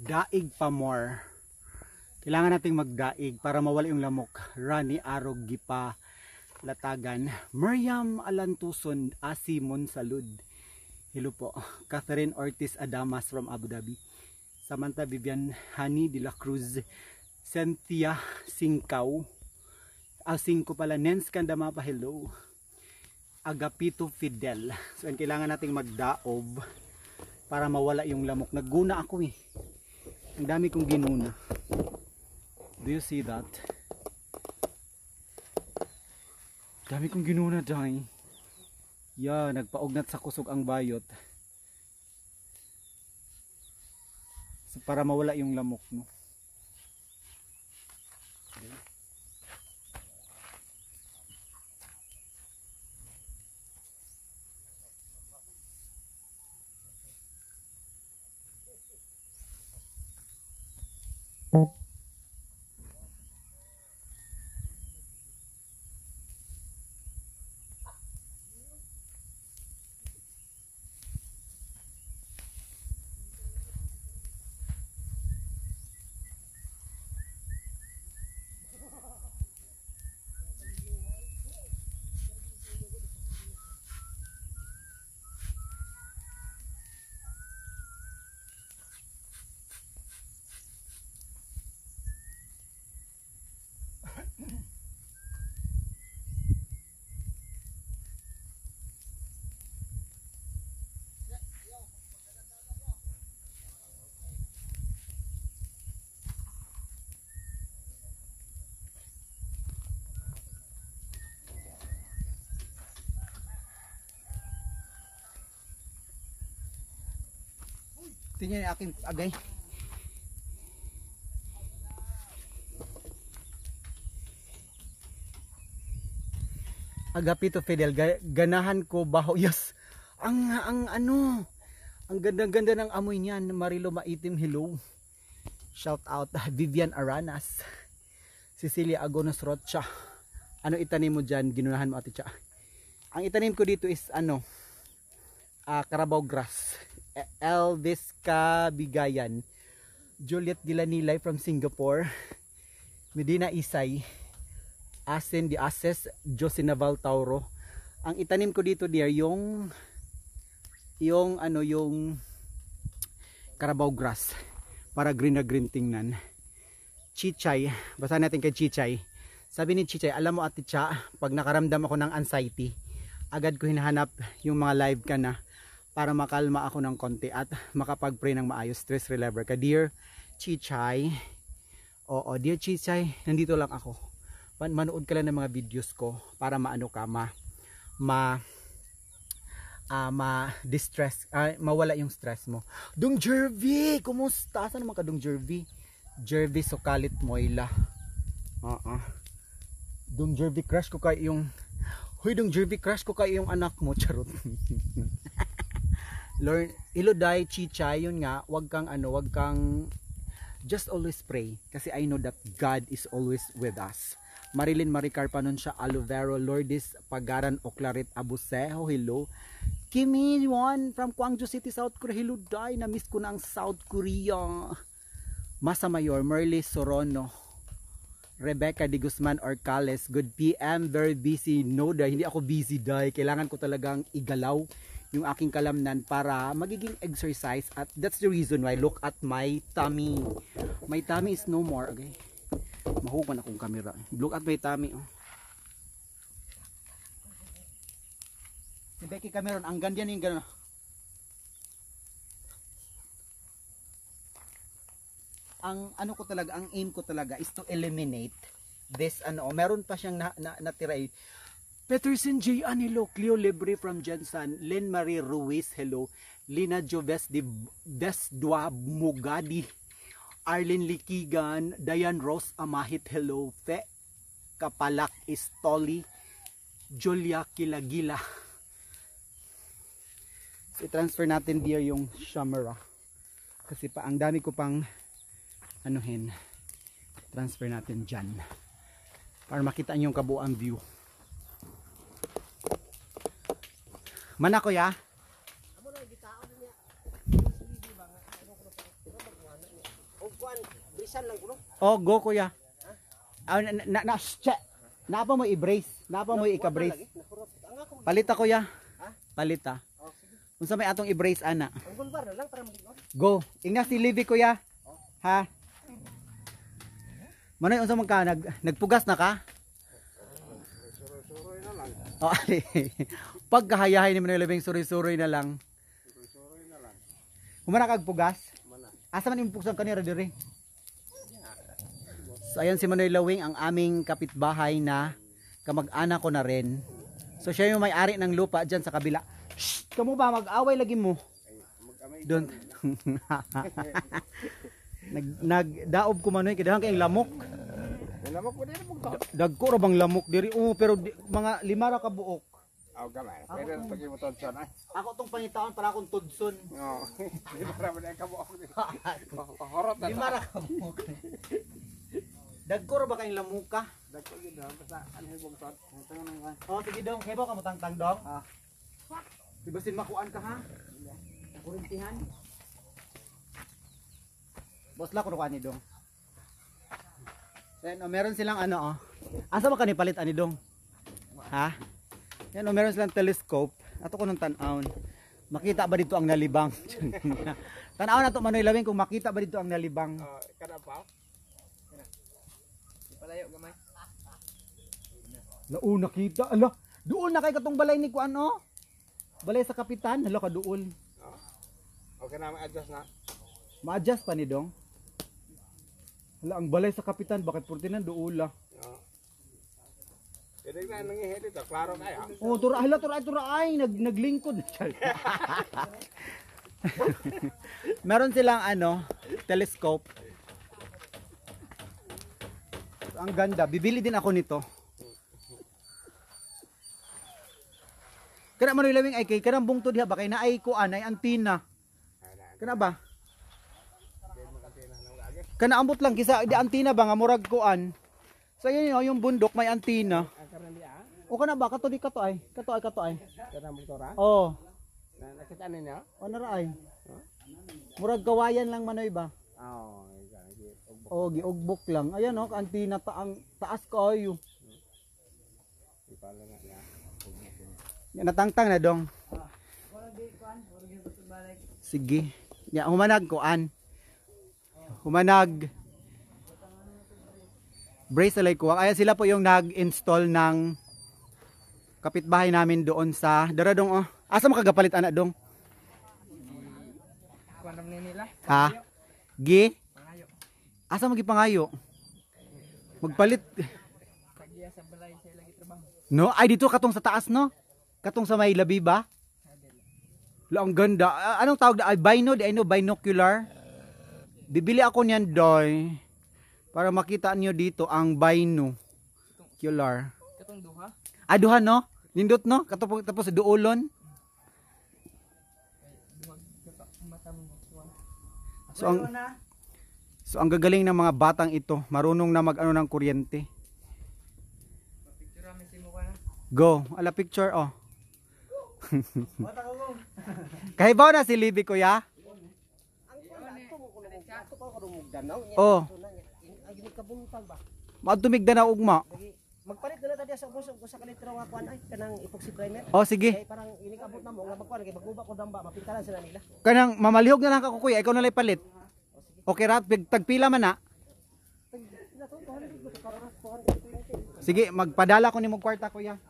Daig pa more. Kailangan nating magdaig para mawala yung lamok. Rani Arog Gipa Latagan. Mariam Alantuson Asimon Salud. Hello po. Catherine Ortiz Adamas from Abu Dhabi. Samantha Vivian Hani de la Cruz. Cynthia Singkaw. Singko pala. Nens Kandamapa. Hello. Agapito Fidel. So kailangan nating magdaob para mawala yung lamok. Nagguna ako eh. Ang dami kong ginuna. Do you see that? Dami kong ginuna dahil. Yeah, nagpaugnat sa kusog ang bayot. So, para mawala yung lamok, no? Okay. Tingnan yung aking agay. Agapito Fidel, ganahan ko baho. Yes. Ang ano, ang ganda-ganda ng amoy niyan. Marilo Maitim, hello. Shout out Vivian Aranas. Cecilia Agonos Rocha. Ano itanim mo diyan? Ginunahan mo ate Cha. Ang itanim ko dito is ano? Carabao grass. Elvis Kabigayan. Juliet Dilanilay from Singapore. Medina Isay. Asen di Ases. Josinaval Tauro. Ang itanim ko dito dear yung Carabao grass para green na green tingnan. Chichay, basa natin kay Chichay. Sabi ni Chichay, alam mo ate Cha, pag nakaramdam ako ng anxiety, agad ko hinahanap yung mga live ka na para makalma ako ng konti at makapag-pray ng maayos. Stress reliever ka. Dear Chichay, oo, dear Chichay, nandito lang ako. Manood ka lang ng mga videos ko para maano ka, distress, mawala yung stress mo. Dong Jervy, kumusta? Saan naman ka Dong Jervy? Jervy Sukalit Moyla. Dong Jervy, crush ko kay yung Dong Jervy, crush ko kay yung anak mo. Charot. Lord, Iloday Chichay, yun nga, wag kang just always pray kasi I know that God is always with us. Marilyn Maricar Panuncia Aluvero, Lourdes Pagaran Oclaret Abuseho, hello. Kimi Juan from Gwangju City, South Korea, hello day, na miss ko na ang South Korea. Masa Mayor, Merly Sorono, Rebecca de Guzman Orcales, good PM, very busy. No day, hindi ako busy day, kailangan ko talagang igalaw yung aking kalamnan para magiging exercise at that's the reason why look at my tummy. My tummy is no more. Okay, mahuman akong camera. Look at my tummy. Oh. Si Becky Cameron, ang ganda yung gano'n. Ang ano ko talaga, ang aim ko talaga is to eliminate this meron pa siyang natira. Peterson J. Anilo, Cleo Libre from Jensen, Lynn Marie Ruiz, hello. Lina Joves de Desdua Mugadi, Arlene Likigan, Diane Rose Amahit, hello. Fe Kapalak Istoli, Julia Kilagila. So, i-transfer natin dear yung camera. Kasi pa ang dami ko pang anuhin. Transfer natin dyan. Para makita nyo yung kabuang view. Mana ko ya? kuan brisan lang kuno. Oh, go kuya. Napa mo i-brace? Napa mo i-ka-brace? Palita kuya. Palita. Unsa may atong i-brace ana? Ang gulbar na lang para mag-on. Go. Ingna si Livy kuya. Ha? Manoy unsa man ka nagpugas na ka? Suroy na lang. Oh, pag kahayahay ni Manoy Living suri-suri na lang. Suroy na lang. Humana kag pugas? Mana. Asa man imong pugasan kanira diri? So ayan si Manoy Lawing, ang aming kapitbahay na kamag-anak ko na rin. So siya yung may-ari ng lupa dyan sa kabila. Shh! Kamu ba mag-away lagi mo? Don't. Nagdaob ko Manoy kadahan kay lamok. Lamok mo din mo to. Dagko ra bang lamok diri? Pero mga 5 ra ka buok. Aw gamay. Pero pagi mo todson ay. Ako tong pangitaon para akong tudson. Oo. Di para mo na ka buok. Horot na. 5 ra ka buok. Dagko ra ba kayong lamuka? Dagko gid daw basta ano yung bugtot. Tangan nang kan. Oh, sige dong, kebo ka mo tangtang dong. Di ba sin makuan ka ha? Kurintihan. Boss la kuno ni dong. Then meron silang ano asa ba kani palit ani dong? Ha? Yan meron silang telescope. Ato ko nang tan-aon. Makita ba dito ang nalibang? Tan-aon nato Manoy Lawing kung makita ba dito ang nalibang. Kada pa. Palayo gamay. Lao nakita. Ala, duol na kay katong balay ni kuan oh. Balay sa kapitan, hala ka duol. Okay na ma-adjust na. Ma-adjust pa ni dong. Hala ang balay sa kapitan bakit purtinan duol la. Pwede na nangihi dito, klaro kaya. Oh, tura ay naglingkod. Meron silang telescope. Ang ganda, bibili din ako nito. Kana Manoy Lawing ay kay kanang bungtod diha ba kay naay kuan ay antina. Kana ba? Kana ambot lang kisa di antina ba nga murag kuan. So yun yung bundok may antina. O kana ba kato di kato ay? Kato ay. Kana motora? Oh. Nakita niyo? O nara ay. Murag kawayan lang Manoy ba? Oo, Oh, giugbok lang. Ayan oh, antina taas kayo. Yan natangtang na dong. Sige. Ya humanag kuan. Humanag brace alay ko. Ayan sila po yung nag-install ng kapitbahay namin doon sa Daradong oh. Asa makagapalit anak dong? Kuan ni nila. Ha? Gi? Asa magipangayo? Magpalit. Pagiya sa balay sa lagi trabaho. No, ay dito katong sa taas no? Katong sa may labi ba? Lo ang ganda. Anong tawag na? Ay binocular. Bibili ako niyan doy para makita niyo dito ang binocular. Katong duha? Ah, duha no? Nindot no? Tapos duolon. So ang gagaling ng mga batang ito, marunong na mag-ano ng kuryente. Go, ala picture oh. Kahibaw na si Libby kuya? Oh. Maadtumig na ugma. Magpalit na tadi sa ubos sa kalitro nga kuan ay kanang epoxy primer. Oh sige. Kay parang inikabot na mo nga magkuan kay maguba ko damba mapintalan sila nila. Kanang mamalihog na lang ka kuya, ikaw na lay palit. Okay ra, tagpila man na. Sige, magpadala ko nimo kwarta kuya.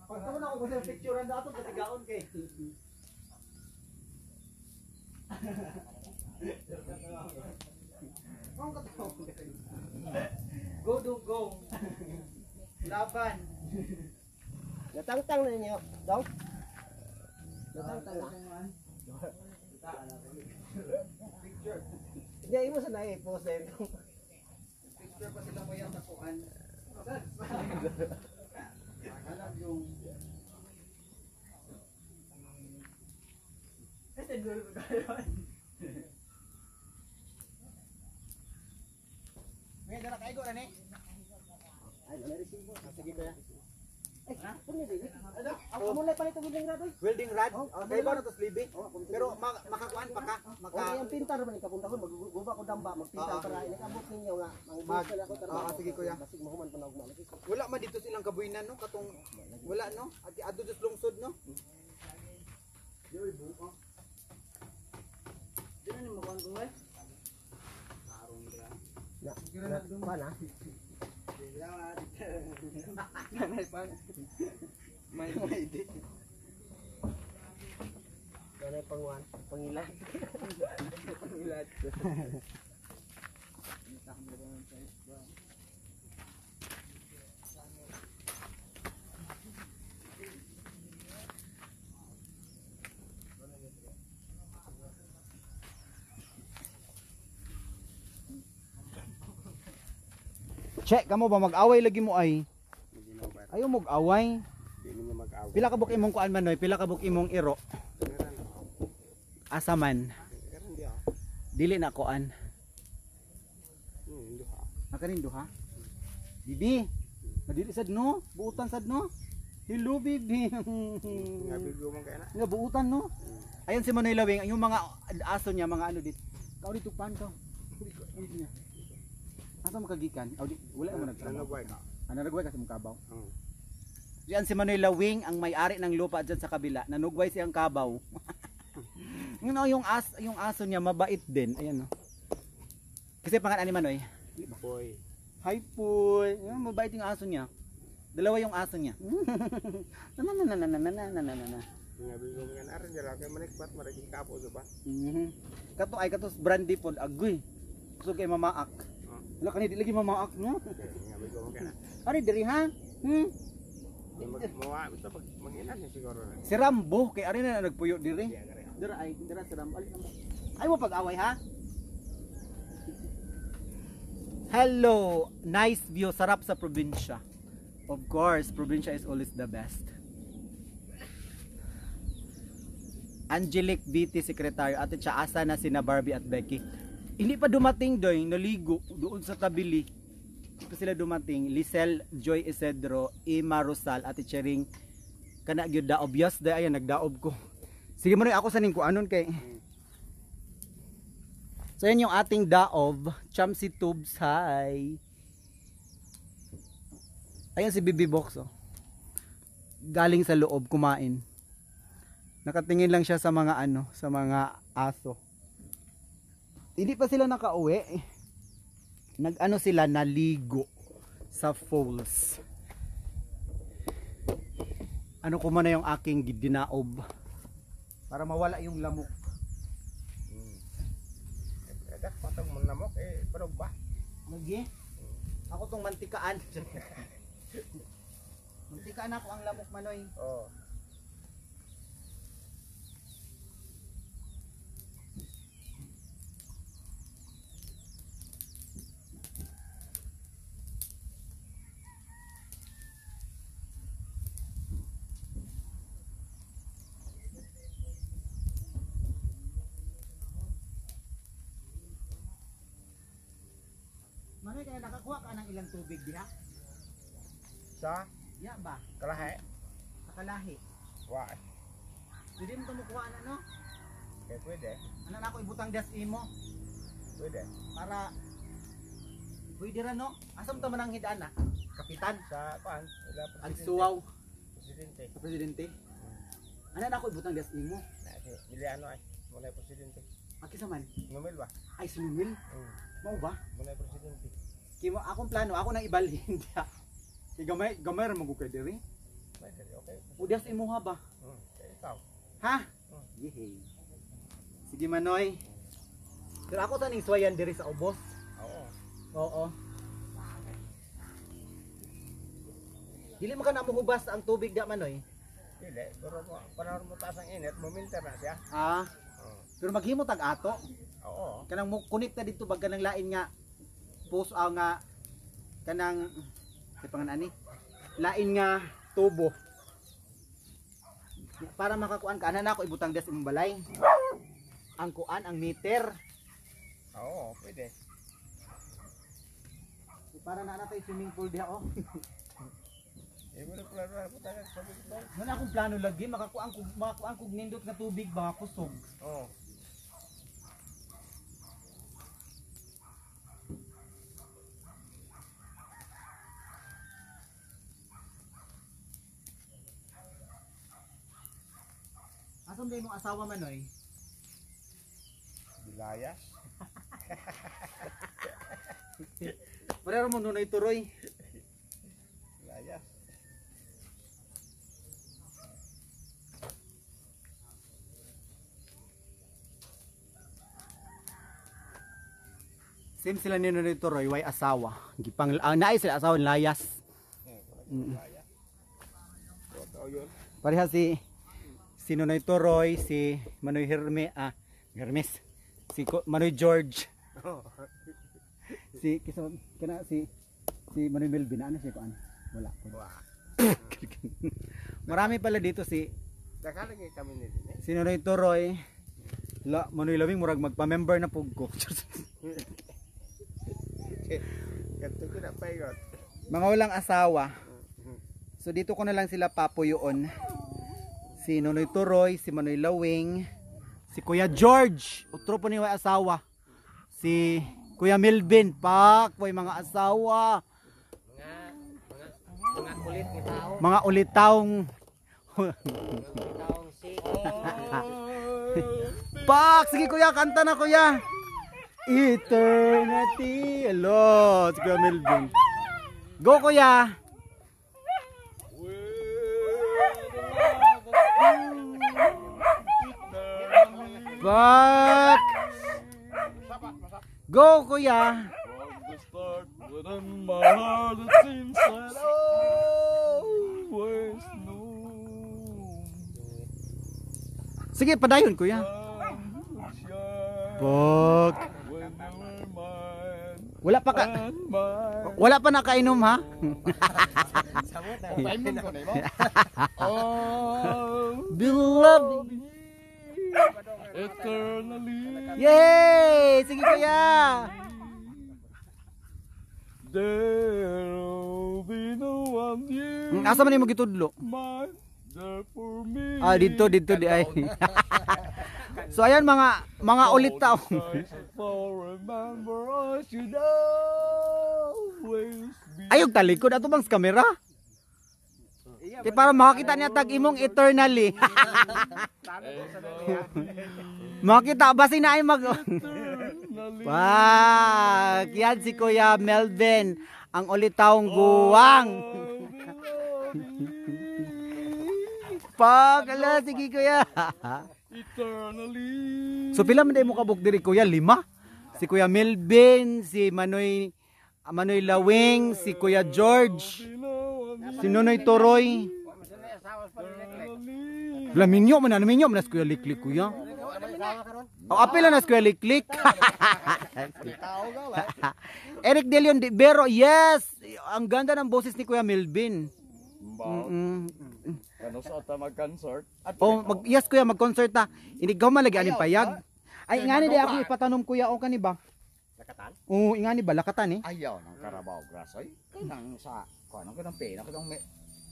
Pagkaw na ko sa picture ang dato katigaon kay. Go do go. Laban. Natangtang na niyo, daw. Natangtang na. Picture. Hindi imo sa nai post din. Picture pa sila kuya sa kuan. Alam yung este dulo ko kayo. May dala kay go ra ni. Ay, wala resibo. Sige kuya. Ay, puno din. Ako mo lang palit ang building rod. Welding rod. Oh, Kay ba na to slibi? Pero makakuan pa ka. Maka ang pintar man ikapunta ko magguba ko damba magpintar para inabot ninyo nga Mag ako sige kuya. basig mo human panawag na. Wala man dito silang kabuinan no katong wala no. At adto sa lungsod no. Yoy buo. Dili ni makuan ko eh. Tarong dira. Na. Mana? Nanay pa. May di. Kanay panguan, pangilan. Pangilan. Check kamo ba mag-away lagi mo ay? Ayaw mag-away. Pila ka buk imong kuan man noy? Pila ka buk imong iro? Asa man? Dili na kuan. Nakanin duha. Bibi. Madili sad no? Buutan sad no? Hello bibi. Nga buutan no? Ayan si Manoy Lawing, yung mga aso niya, mga ano dit. Kau dito pan ka. Niya. Asa mo kagikan? Wala mo nagtrabaho. Nagway kasi mong kabaw. Diyan si Manoy Lawing, ang may-ari ng lupa dyan sa kabila. Nanugway siyang kabaw. Yung aso niya mabait din. Ayan no. Kasi pangalan ni Manoy. Boy. Hi Puy. Mabait yung aso niya. Dalawa yung aso niya. Ngabi ko nga aron jara kay manikbat maragi kapo so ba. Kato ay katos brandy pod agoy. Gusto kay mamaak. Wala kani di lagi mamaak no. Ngabi ko nga. Ari diri ha. Di magmawa basta pag maginan ni siguro na. Si Rambo kay ari na nagpuyo diri. Dira si Rambo. Ay mo pag-away ha. Hello, nice view, sarap sa probinsya. Of course, probinsya is always the best. Angelic BT Secretary, ate siya asa na sina Barbie at Becky. Hindi pa dumating doy, naligo doon sa tabili. Hindi pa sila dumating. Lisel, Joy Isedro, Ima Rosal, ate Chering, kana gyud daob yes day ayan nagdaob ko. Sige mo ako sa ning kuanon kay. So yan yung ating daob, Chamsi Tubes, hi. Ayan si Bibi Box oh. Galing sa loob kumain. Nakatingin lang siya sa mga ano, sa mga aso. Hindi pa sila nakauwi. Nag-ano sila, naligo sa falls. Ano ko man na yung aking dinaob para mawala yung lamok. Dak patong mo lamok eh parog ba? Lagi. Ako tong mantikaan. Mantikaan ako ang lamok Manoy. Oh. Manoy kaya nakakuha ka ng ilang tubig diha? Sa Ya ba? kalahe. Nakalahi. Wa. Pwede mo kumukuha na no? Kaya pwede. Ano na ako ibutang das imo Pwede. para pwede ra no? Asam ta man ang hidaan na? Kapitan. Sa kuan, wala Ang suwaw presidente. sa presidente. Ano na ako ibutang das imo? Bili ano ay, muna presidente. Aki sa man. Numil ba? Ay sumimil. Mao ba? Muna presidente. Kimo akong plano ako nang ibalhin dia. Kay gamay ra magukay diri. Pwede, okay. Udas imuha ba? Kaya ikaw. Ha? Yehey. Sige Manoy. Pero ako taning swayan diri sa ubos. Oo. Oo. Dili man ka na mohubas ang tubig da Manoy. Dili, pero panahon mo taas ang init, muminter na siya. Ah. Pero maghimo tag ato. Oo. Kanang mo connect na dito bag kanang lain nga post nga kanang kay pangan ani lain nga tubo para makakuan ka ana nako ibutang des imong balay ang kuan ang meter Oo, pwede. para na natay swimming pool diha oh Wala akong plano lagi, makakuan kog nindot nga tubig ba kusog. Oh. Asam day mong asawa manoy? Bilayas. Parero mo nunoy turoy. Bilayas. Same sila ni nunoy turoy, way asawa. Gipang naay sila asawa layas. Pareha si Nonoy Toroy, si Manoy Hermes, Manoy George. Si Manoy Melvin, ano siya ko ano? Wala. Marami pala dito si Nakalagay kami nito eh. si Nonoy Toroy. Manoy Lawing murag magpa-member na pugko. Ganto ko na payon. Mga walang asawa. So dito ko na lang sila papuyoon. Si Nonoy Toroy, si Manoy Lawing, si Kuya George, utro po niya asawa. Si Kuya Melvin, pak, po mga asawa. Mga kulit ni tao. Mga ulitaong Taong si. pak, sige kuya, kanta na kuya. Eternity. Hello, si Kuya Melvin. Go kuya. Pak. Go kuya. Sige, padayon kuya. Pak. Wala pa nakainom ha? Beloved. Eternally. Yay! Sige kuya. There'll be no one you. Asa man mo gitudlo? Mine, there for me. Dito di ay. So ayan mga ulit tao. For remember I should always be. Ayog talikod ato bang sa kamera? Di para makakita niya tag imong eternally. Makita basi na ay mag Pak, yan si Kuya Melvin, ang ulitaong guwang. Pak, ala, sige Kuya. Eternally. So pila man day mo kabuk diri Kuya? 5? Si Kuya Melvin, si Manoy Lawing, si Kuya George, si Nonoy Toroy. Laminyo man si Kuya Liklik Kuya. Apila na si Kuya Liklik. Eric De Leon Bero, yes. Ang ganda ng boses ni Kuya Melvin. Ano sa ata mag-concert? Yes Kuya, mag-concert ta. Hindi ka malagi aning payag. Ay ingani di ako ipatanom Kuya o kani ba? Lakatan? Oo, ingani ba lakatan eh? Ayaw ng Carabao Grass ay kanang sa kuno ko ng pena ko ng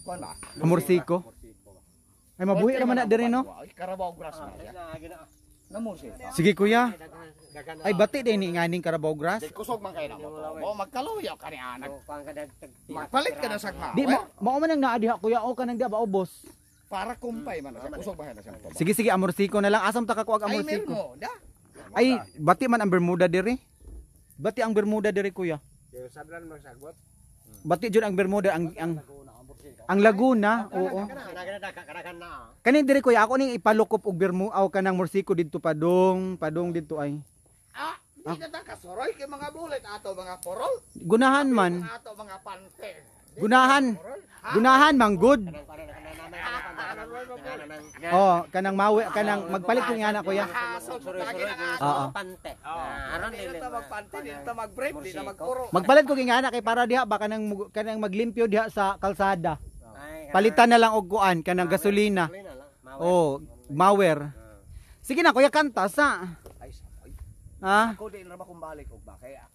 kuno ba Amorsiko. Ay mabuhi naman na diri no. ay Carabao Grass na siya namo siya Sige Kuya. Ay bati din ni inganing Carabao Grass. kusog man kay namo mo magkaluyaw kani anak magpalit ka na sa Di mao man ang naadiha Kuya o kanang di ba ubos. para kumpay man siya kusog ba na siya Sige amorsiko na lang asam ta kakuag ay amorsiko. mo da Ay bati man ang Bermuda diri. Bati ang Bermuda diri Kuya. Yung sablan mo sagot. Bati jud ang Bermuda ang Laguna, oo. Kanakan na. Kani diri Kuya ako ning ipalukop og Bermuda aw kanang morsiko didto padong didto ay. di na ta kasoroy kay mga bulit ato mga porol Gunahan man. ato mga pante Gunahan manggod. Oh, kanang mawi kanang magpalit ko nga na Kuya. Oo. Pante. Aron dili. magpante di ta mag-brief di na magpuro Magpalit ko nga na kay para diha ba kanang maglimpyo diha sa kalsada. Palitan na lang og kuan kanang gasolina. Oh, mower. Sige na Kuya kanta sa. Ha? ako di na ba kumbalik og ba kaya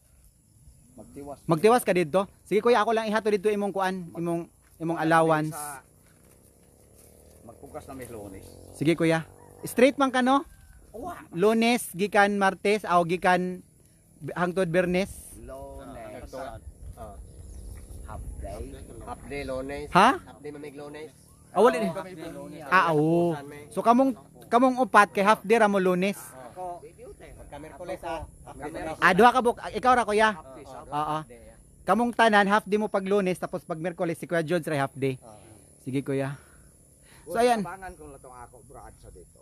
magtiwas Magtiwas ka didto. Sige Kuya ako lang ihato didto imong kuan, imong imong allowance. Magpugas na may Lunes. Sige kuya. Straight man ka no? Uwa. Lunes gikan Martes aw gikan hangtod Biyernes. Lunes. Half day Lones. Ha? Half day mamig Lones. Ah, wala ni. Oo. So kamong upat kay half day ra mo Lunes. Ako, pagka Miyerkules ha. Duha ka buk. Ikaw ra kuya. Oo. Kamong tanan half day mo pag Lunes tapos pag Miyerkules si Kuya Jones ra half day. Sige kuya. So ayan. Tabangan kung latong ako brad sa dito.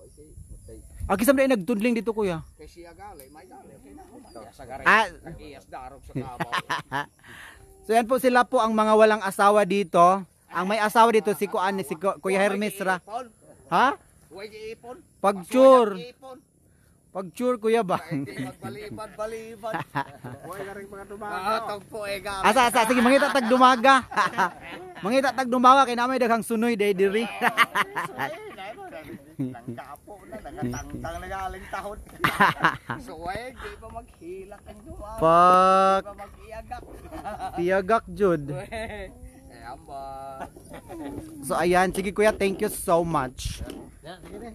Kisam na nagtudling dito kuya. Kay siya gali, may gali. Okay na. Sa garay. Iyas darog sa kabaw. So yan po sila po ang mga walang asawa dito. Ang may asawa dito si Kuya Hermes ra. Ha? Huwag iipon. Pagtsure. Iipon. Pagtsure kuya ba? Magbalibad. Huwag na rin mga tumaga. Atog po eh gabi. Asa sige mangita tag dumaga. Mangita tag dumaga kay namay daghang sunoy day diri. Nangkapo na, nagatangtang nagaling tahon. Suweg, di ba maghilak ang dumaga? Pak Di ba mag-iagak? piyagak jud. Amba. So ayan, sige kuya, thank you so much.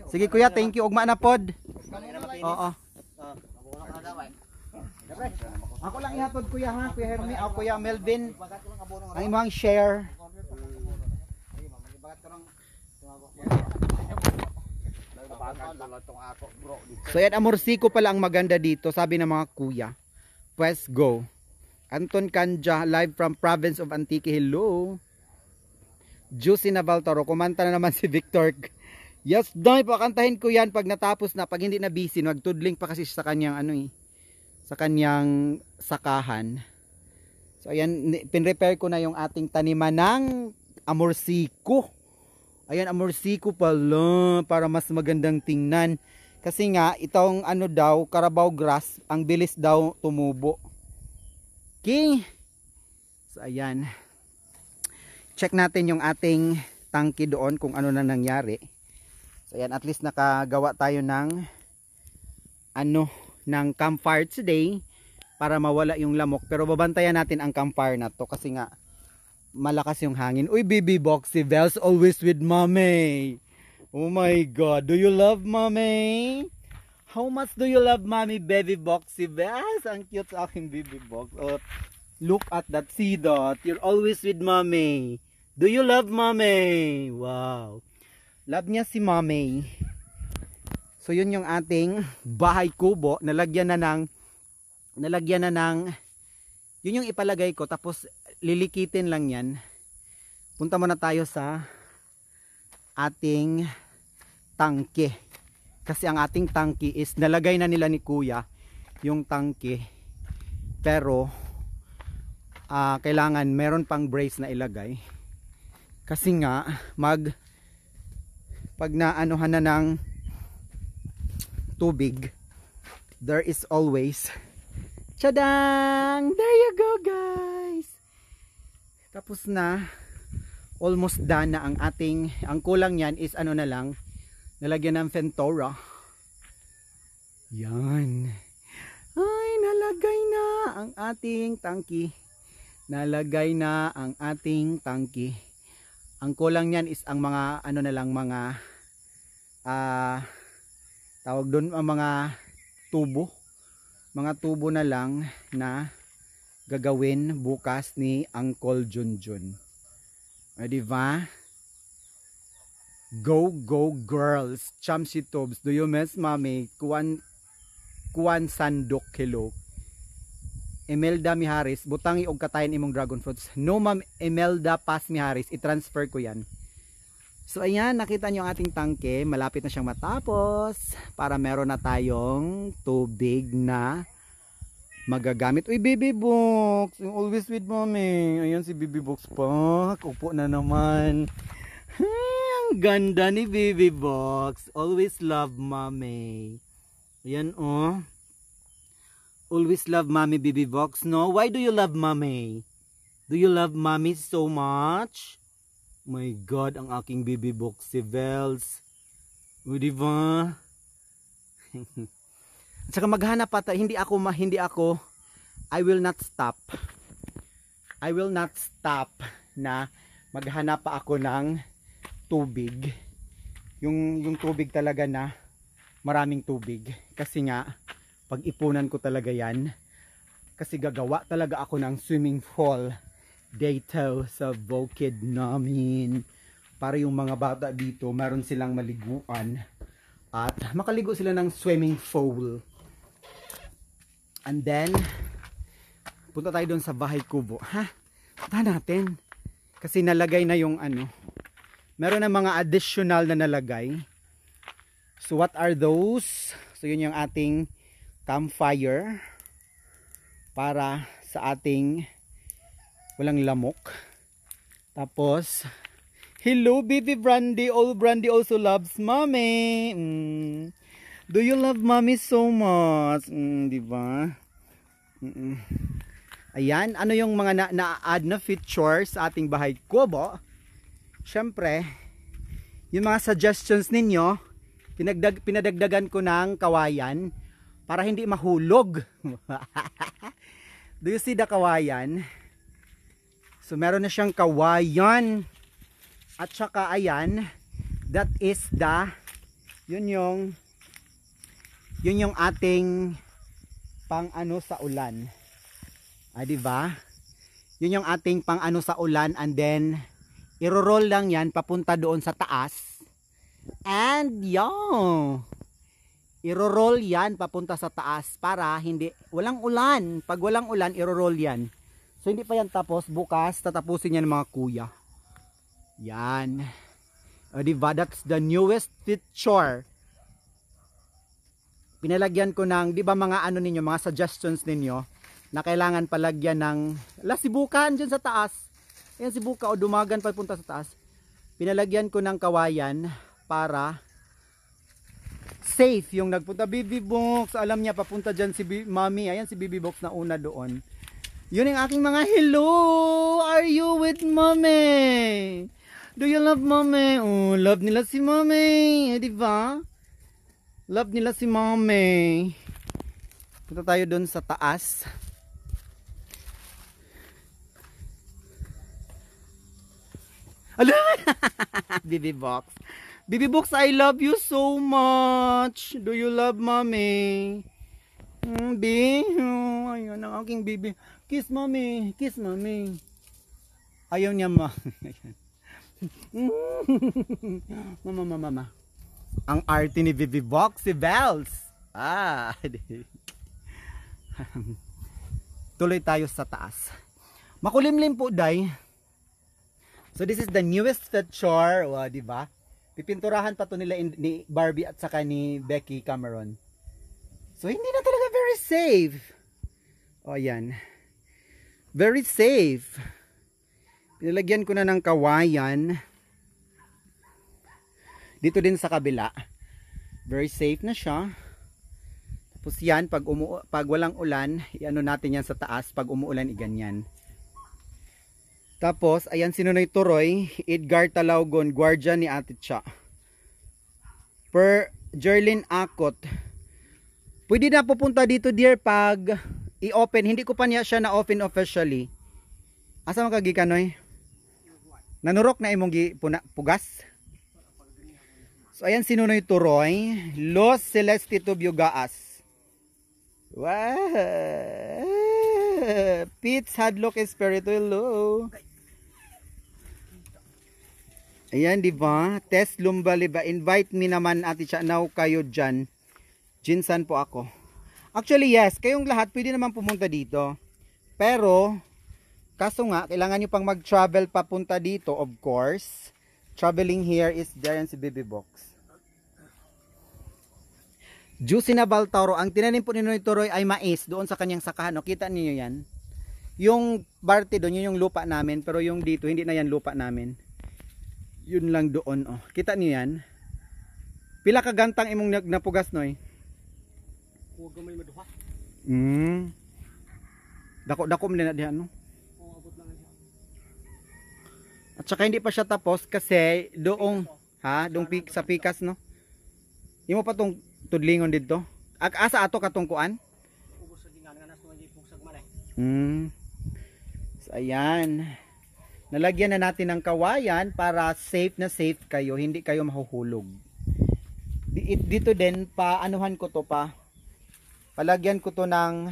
Sige kuya, thank you ugma na pod. Oo. Ako lang ihatod kuya ha, Kuya Hermi, Kuya Melvin. Ang imong share. So yan, amorsiko pala ang maganda dito, sabi ng mga kuya. Pues go. Anton Kanja, live from province of Antique. Hello. Juicy Navaltaro, kumanta na naman si Victor. Yes, dahil pakantahin ko yan pag natapos na, pag hindi na busy, magtudling pa kasi sa kanyang sa kanyang sakahan. So ayan, pinrepair ko na yung ating taniman ng amorsiko. Ayan, amorsiko pala para mas magandang tingnan. Kasi nga, itong daw, Carabao grass, ang bilis daw tumubo. Okay. So ayan. Check natin yung ating tangke doon kung ano na nangyari. So ayan, at least nakagawa tayo ng ng campfire today para mawala yung lamok. Pero babantayan natin ang campfire na to kasi nga malakas yung hangin. Uy, baby Boxy Bells, always with mommy. Oh my God, do you love mommy? How much do you love mommy, baby Boxy Bells? Ang cute sa aking baby box. Oh, look at that, see that. You're always with mommy. Do you love mommy? Wow. Love niya si mommy. So yun yung ating bahay kubo. Nalagyan na ng yun yung ipalagay ko, tapos lilikitin lang yan. Punta muna tayo sa ating tangke. Kasi ang ating tangke is nalagay na nila ni kuya yung tangke. Pero kailangan meron pang brace na ilagay. Kasi nga pag naanuhan na ng tubig, there is always tadang! There you go guys! Tapos na, almost done na ang kulang yan is na lang, nalagyan ng Fentora. Yan. Ay, nalagay na ang ating tangki. Nalagay na ang ating tangki. Ang kulang yan is ang mga, na lang, mga, tawag doon, ang mga tubo. Mga tubo na lang na gagawin bukas ni Uncle Junjun. O, diba? Go, go, girls. Chamsi Tobs. Do you miss mommy? Kuan Sandok. Hello. Emelda Miharis. Butangi og katayin imong dragon fruits. No, ma'am. Emelda Paz Miharis. I-transfer ko yan. So, ayan. Nakita nyo ang ating tangke. Malapit na siyang matapos. Para meron na tayong tubig na magagamit. Uy, baby box. Always with mommy. Ayan si baby box pa. Upo na naman. Ang ganda ni baby box. Always love mommy. Ayan oh. Always love mommy, baby box. No? Why do you love mommy? Do you love mommy so much? My God, ang aking baby box si Vels. O diba? At saka maghanap pa tayo. Hindi ako. I will not stop. I will not stop na maghanap pa ako ng tubig. Yung tubig talaga na maraming tubig. Kasi nga, pag-ipunan ko talaga yan. Kasi gagawa talaga ako ng swimming pool dito sa bukid namin. Para yung mga bata dito, meron silang maliguan. At makaligo sila ng swimming pool. And then, punta tayo doon sa bahay kubo. Ha? Punta natin. Kasi nalagay na yung ano. Meron na mga additional na nalagay. So what are those? So yun yung ating campfire. Para sa ating walang lamok. Tapos, hello baby Brandy. All Brandy also loves mommy. Do you love mommy so much? Diba? Ayan, ano yung mga na-add na features sa ating bahay kubo? Syempre, yung mga suggestions ninyo, pinadagdagan ko ng kawayan para hindi mahulog. Do you see the kawayan? So meron na siyang kawayan. At saka ayan, that is the, yun yung ating pang ano sa ulan. Diba? Yun yung ating pang ano sa ulan, and then iro-roll lang yan papunta doon sa taas. And yo, iro-roll yan papunta sa taas para hindi walang ulan. Pag walang ulan, iro-roll yan. So hindi pa yan tapos, bukas tatapusin yan ng mga kuya. Yan. Diba? That's the newest feature. Pinalagyan ko ng, di ba mga ano ninyo, mga suggestions ninyo na kailangan palagyan ng sibukan dyan sa taas. Ayan, sibuka o dumagan papunta sa taas. Pinalagyan ko ng kawayan para safe yung nagpunta. Bibi Box, alam niya papunta dyan si Mami. Ayan si Bibi Box na una doon. Yun yung aking mga hello. Are you with Mommy? Do you love Mommy? Oh, love nila si Mommy. Di ba? Love nila si Mommy. Punta tayo doon sa taas. Ala! Bibi Box. Bibi Box, I love you so much. Do you love Mommy? Bi? Oh, ayun ang aking bibi. Kiss Mommy. Kiss Mommy. Ayaw niya ma. Mama. Ang arte ni Bibi Box, si Bells. Tuloy tayo sa taas. Makulimlim po, day. So this is the newest feature, di ba? Pipinturahan pa to nila ni Barbie at saka ni Becky Cameron. So hindi na talaga very safe. Ayan. Very safe. Pinalagyan ko na ng kawayan. Dito din sa kabila. Very safe na siya. Tapos yan, pag walang ulan, iano natin yan sa taas. Pag umuulan, iganyan. Tapos, ayan si Nonoy Turoy, Edgar Talaugon, guardian ni Ate Cha. Per Jerlyn Akot. Pwede na pupunta dito, dear, pag i-open. Hindi ko pa niya siya na-open officially. Asa makagika, Noy? Nanurok na imong pugas? So, ayan si Nonoy Turoy, Los Celeste Tubyugaas. Wow! Pete's Hadlock Espiritu, hello! Ayan, di ba? Tess Lumbaliba, invite me naman, Ate Cha, now kayo dyan. Jinsan po ako. Actually, yes, kayong lahat pwede naman pumunta dito. Pero, kaso nga, kailangan nyo pang mag-travel papunta dito, of course. Traveling here is there yan si Bibi Box. Juicy na Baltauro, ang tinanim po ni Noy Turoy ay mais doon sa kanyang sakahan. O, kita niyo yan? Yung parte doon, yun yung lupa namin. Pero yung dito, hindi na yan lupa namin. Yun lang doon, oh. Kita niyo yan? Pila ka gantang imong napugas, Noy? Huwag gamay maduha. Dako-dako mo na diyan, no? Oo, abot lang siya. At saka hindi pa siya tapos kasi doong, doong sa pikas, no? Imo pa tong tudlingon dito. Asa ato katong kuan? Ubos sa dingan nga nas mo pungsag malay. So, ayan. Nalagyan na natin ng kawayan para safe na safe kayo, hindi kayo mahuhulog. Dito din, paanuhan ko to pa. Palagyan ko to ng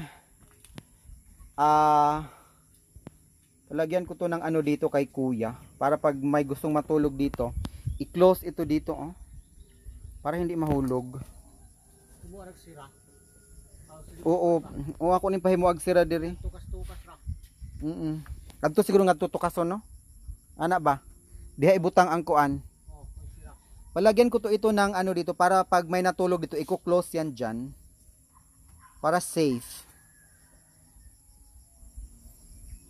palagyan ko to ng ano dito kay kuya. Para pag may gustong matulog dito, i-close ito dito, oh. Para hindi mahulog. Kumuha sira. Oo, ako ning pahimuag sira diri. Tukas-tukas ra. Kadto siguro nga tutukason, no? Ana ba? Diha ibutang ang kuan. Oh, sira. Palagyan ko to ito ng ano dito para pag may natulog dito, i-close yan diyan. Para safe.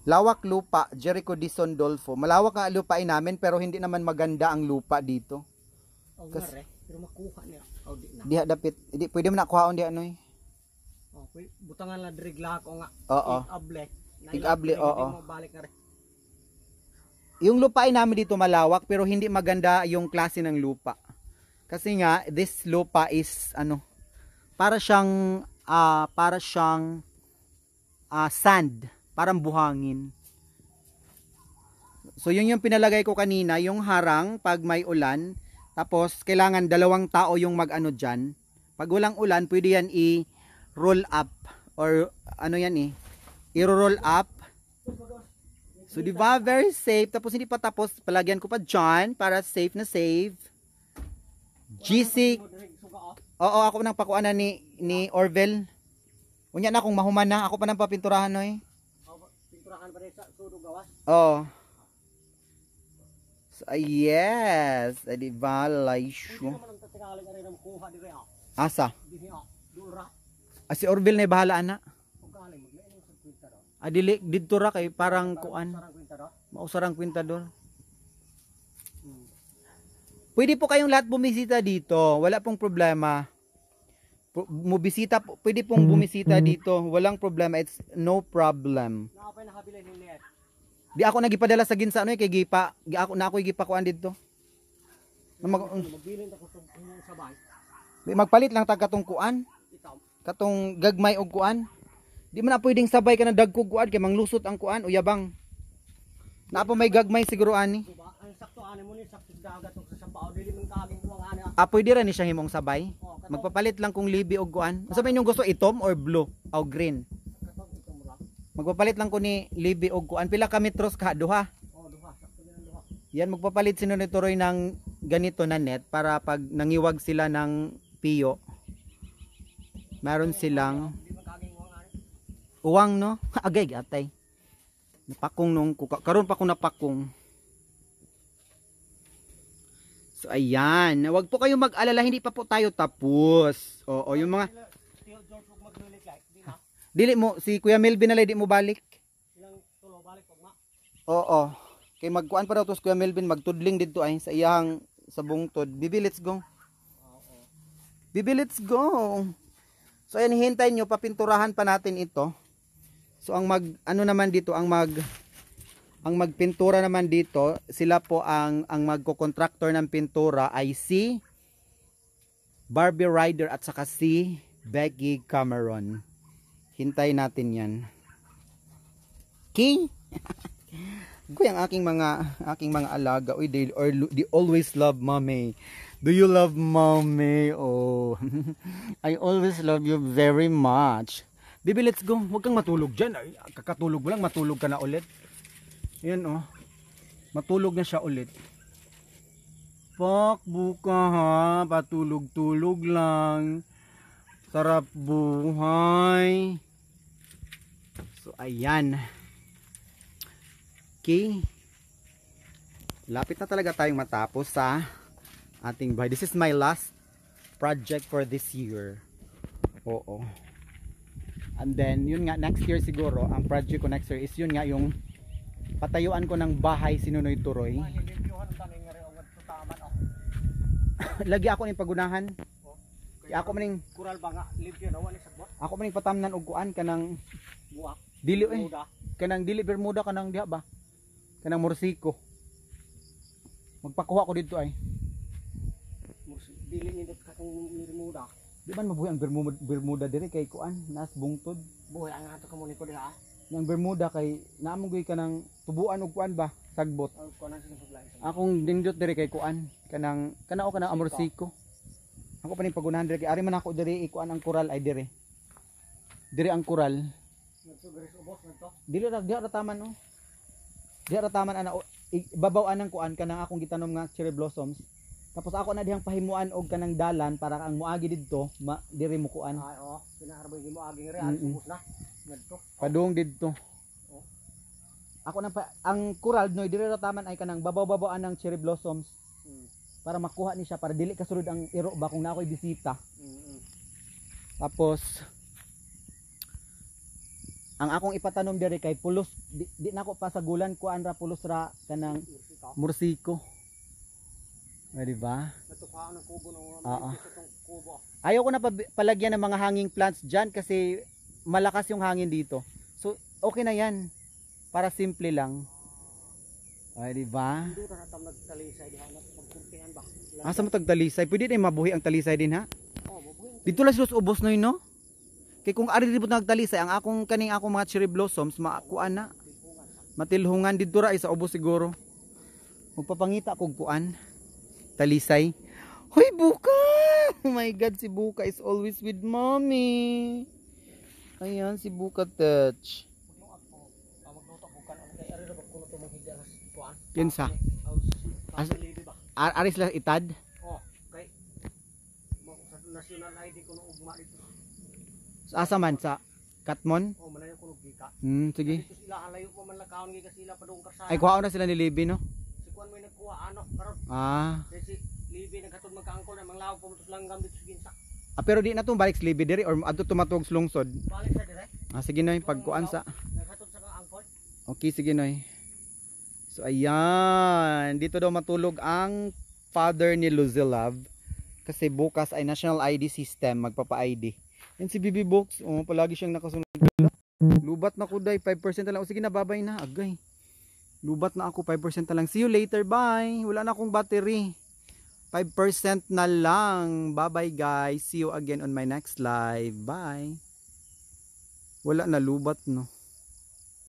Lawak lupa, Jericho Dizon Dolfo. Malawak nga lupain namin pero hindi naman maganda ang lupa dito. Oh, ngare. Pero makuha niya. Oh, di na. Diha dapit, hindi pwede mo na kuhaon diha ano eh. Oh, butangan la drigla ko nga. Oo. Tig-able. Tig-able, oo. Hindi mo balik na rin. Yung lupain namin dito malawak pero hindi maganda yung klase ng lupa. Kasi nga this lupa is ano, para siyang sand, parang buhangin. So yun yung pinalagay ko kanina, yung harang pag may ulan. Tapos kailangan 2 tao yung mag-ano diyan. Pag walang ulan, pwede yan i-roll up or ano yan i-roll up. So di ba very safe. Tapos hindi pa tapos, palagyan ko pa diyan para safe na safe. GC. Oo, ako nang pakuanan ni Orvel. Unya na kung mahuman na, ako pa nang papinturahan noy. Pinturahan pa rin sa sudo gawas. Oo. So, yes, di ba Hindi laisyo. naman ang tatagaling ka rin na makuha di rin. Asa? Dihi dura. Si Orvel na bahala ana. Kung galing, maglainong sa kwinta ro. Dili dito ra kay parang kuan. Sarang kwinta ro. Mausarang kwintador. Pwede po kayong lahat bumisita dito. Wala pong problema. Pwede pong bumisita dito. Walang problema. It's no problem. Nakapay nakabili ni Net. Di ako nagipadala sa ginsa ano kay gipa. Ako gipakuan dito. Magbilin ako sa inyong sabay. Magpalit lang tag katong kuan. Itaw. Katong gagmay og kuan. Di man na pwedeng sabay ka na dagkog kuan kay manglusot ang kuan uyabang. Napo may gagmay siguro ani. Diba? Ang sakto ani mo ni sakto dagat og sa sabaw dili man kaging buwang ani. Pwede ra ni siya himong sabay. Magpapalit lang kung libi og kuan. Unsa ba inyong gusto, itom or blue o green? Katong ito mo lang. Magpapalit lang ko ni libi og kuan. Pila ka metros ka? Duha. Oh, duha. Sakto din ang duha. Yan, magpapalit sino ni Turoy ng ganito na net para pag nangiwag sila ng piyo. Meron silang Di man kaging buwang ani. uwang, no? Agay atay. Napakong nung karon pa ko napakong. So ayan, wag po kayong mag-alala, hindi pa po tayo tapos. Oo, yung mga Still George ug magnulit like di na. dili mo si Kuya Melvin na di mo balik. Ilang tulo balik pag ma. Oo. Kay magkuan pa daw tos Kuya Melvin magtudling didto ay sa iyang sa bungtod. Bibi, let's go. Bibi, let's go. So ayan, hintayin nyo, papinturahan pa natin ito. So ang naman dito, ang magpintura naman dito, sila po ang magko-contractor ng pintura ay si Barbie Ryder at saka si Becky Cameron. Hintayin natin yan. Okay? Guy ang aking mga alaga. Uy, they always love mommy. Do you love mommy? Oh. I always love you very much. Baby, let's go. Huwag kang matulog dyan. Ay, kakatulog mo lang, matulog ka na ulit. Ayan, oh. Matulog na siya ulit. Pak, buka ha. Patulog-tulog lang. Sarap buhay. So, ayan. Okay. Lapit na talaga tayong matapos sa ating bahay. This is my last project for this year. Oo. And then, yun nga, next year siguro, ang project ko next year is yun nga, yung patayuan ko ng bahay si Nunoy Turoy. Lagi ako ning pagunahan. Ako maning Kural ba nga live yun awan ni sagbot. ako maning patamnan og kuan kanang Buwak. dili Bermuda. kanang dili Bermuda kanang diha ba? Kanang Morsiko. Magpakuha ko dito ay. Dili ni dot katong Bermuda. Di man mabuhi ang Bermuda diri kay kuan nas bungtod. Buhay ang ato kamo ni ko diha. Yang Bermuda kay naamong gyud kanang tubuan og kuan ba? tagbot. Ang kuan sa supply. Akong nindot diri kay kuan kanang amorsiko. Ako pa ning pagunahan diri kay ari man ako diri ikuan ang kural ay diri. Diri ang kural. Nagsugaris ubos na to. Dili ra taman no. Dili ra taman ana ibabaw anang kuan kanang akong gitanom nga cherry blossoms. Tapos ako na dihang pahimuan og kanang dalan para ang muagi didto diri mo kuan. Ay oo, pinaarboy gimo aging real ubos na. Ngadto. Padung didto. Ako na pa ang kural no diri ra taman ay kanang babaw-babaw anang cherry blossoms. Para makuha ni siya para dili kasulod ang iro ba kung na ako'y bisita. Tapos ang akong ipatanom diri kay pulos di nako pasagulan kuan ra pulos ra kanang mursiko. O di ba? Natukaan ng kubo ng Oo. kubo. Ayaw ko na palagyan ng mga hanging plants diyan kasi malakas yung hangin dito. So okay na 'yan. Para simple lang. Ay di ba? Dito na tam nagtalisay diha na pagkumpihan ba. Asa mo tagtalisay? Pwede din mabuhi ang talisay din ha? Oh, mabuhi. Dito lang sus ubos no yun no? Kay kung ari dito nagtalisay ang akong kaning akong mga cherry blossoms maakuan na. Matilhungan dito ra isa ubos siguro. Magpapangita kog kuan. Talisay. Hoy buka! Oh my god, si Buka is always with mommy. Ayan si Buka touch. Magluto ko kan kay ari ra ba kuno to manghigda sa kuan. Kinsa? As libi ba? Aris lang itad. Oh, kay mo sa national ID ko no ugma dito. Sa asa man sa Katmon? Oh, malayo ko no gika. Sige. Dito sila alayo pa man lakaon gi sila padung karsada. Ay kuha na sila ni Libby no? Si kuan may nagkuha ano karon. Ah. Si Libi nagkatod magkaangkol na manglawag pumuntos langgam dito sa ginsa. Pero di na to balik sa Libby diri or adto tumatog sa lungsod. Balik sa dire. Sige noy pagkuan sa. Nagkatod sa kaangkol. Okay sige noy. So ayan, dito daw matulog ang father ni Luzilav kasi bukas ay national ID system magpapa-ID. Yan si Bibi Box, oh palagi siyang nakasunod. Lubat na ko day 5% na lang. O sige na babay na agay. Lubat na ako 5% na lang. See you later, bye. Wala na akong battery. 5% na lang. Bye-bye guys. See you again on my next live. Bye. Wala na lubat no.